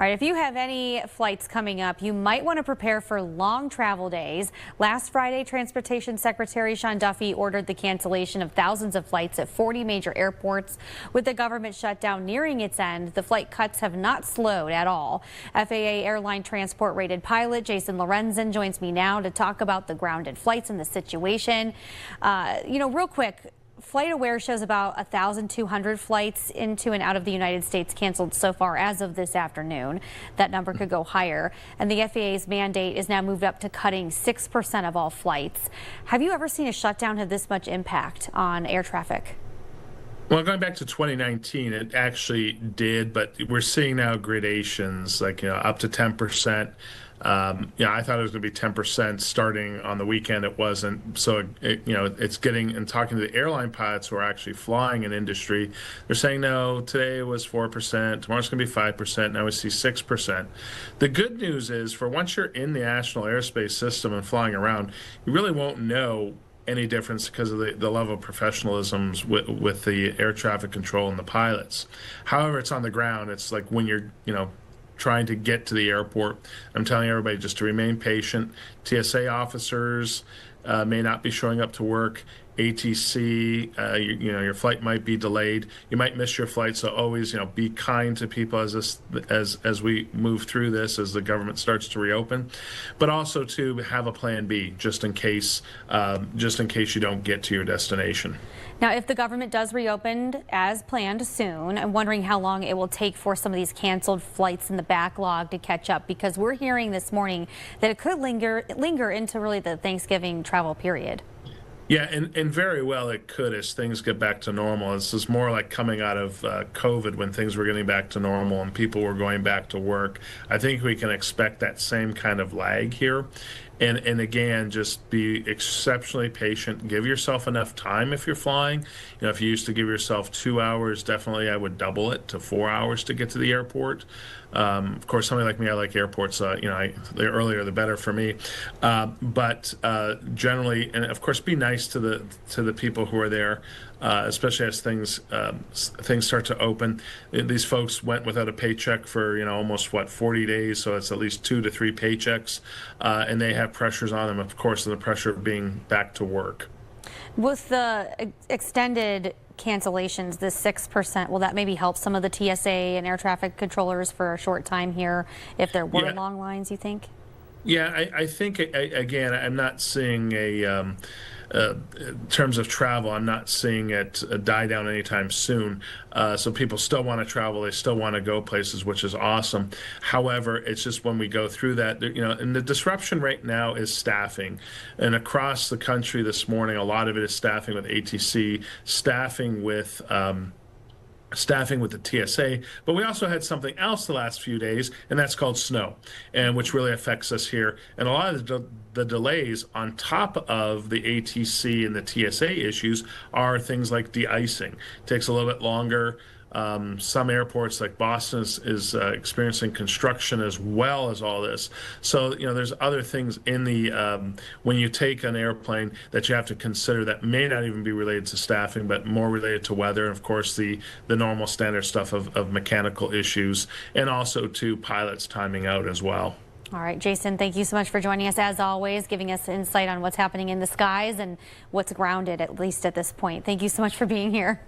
All right, if you have any flights coming up, you might want to prepare for long travel days. Last Friday, Transportation Secretary Sean Duffy ordered the cancellation of thousands of flights at 40 major airports. With the government shutdown nearing its end, the flight cuts have not slowed at all. FAA airline transport rated pilot Jason Lorenzen joins me now to talk about the grounded flights and the situation. Real quick, FlightAware shows about 1,200 flights into and out of the United States canceled so far as of this afternoon. That number could go higher. And the FAA's mandate is now moved up to cutting 6% of all flights. Have you ever seen a shutdown have this much impact on air traffic? Well, going back to 2019, it actually did, but we're seeing now gradations, like, up to 10%. I thought it was going to be 10% starting on the weekend. It wasn't. So, it's getting, and talking to the airline pilots who are actually flying in industry, they're saying, no, today it was 4%, tomorrow's going to be 5%, now we see 6%. The good news is, for once you're in the national airspace system and flying around, you really won't know any difference because of the level of professionalism with the air traffic control and the pilots. However, it's on the ground. It's like when you're, trying to get to the airport. I'm telling everybody just to remain patient. TSA officers may not be showing up to work. ATC, your flight might be delayed. You might miss your flight, so always, be kind to people as we move through this, as the government starts to reopen. But also to have a plan B, just in case you don't get to your destination. Now, if the government does reopen as planned soon, I'm wondering how long it will take for some of these canceled flights in the backlog to catch up, because we're hearing this morning that it could linger into really the Thanksgiving travel period. Yeah, and very well it could as things get back to normal. This is more like coming out of COVID, when things were getting back to normal and people were going back to work. I think we can expect that same kind of lag here. And again, just be exceptionally patient. Give yourself enough time if you're flying. If you used to give yourself 2 hours, definitely I would double it to 4 hours to get to the airport. Of course, somebody like me, I like airports. The earlier the better for me. But generally, and of course, be nice to the people who are there, especially as things start to open. These folks went without a paycheck for almost 40 days, so it's at least 2 to 3 paychecks, and they have pressures on them, of course, and the pressure of being back to work. With the extended cancellations, this 6%, will that maybe help some of the TSA and air traffic controllers for a short time here if there were long lines, you think? Yeah, I think, again, I'm not seeing in terms of travel, I'm not seeing it die down anytime soon. So people still want to travel. They still want to go places, which is awesome. However, it's just when we go through that, and the disruption right now is staffing. And across the country this morning, a lot of it is staffing with ATC, staffing with the TSA, but we also had something else the last few days, and that's called snow, and which really affects us here. And a lot of the delays on top of the ATC and the TSA issues are things like de-icing. It takes a little bit longer. Some airports like Boston is experiencing construction as well as all this. So, there's other things in the when you take an airplane that you have to consider that may not even be related to staffing, but more related to weather, and of course the normal standard stuff of mechanical issues, and also to pilots timing out as well. All right, Jason, thank you so much for joining us, as always, giving us insight on what's happening in the skies and what's grounded, at least at this point. Thank you so much for being here.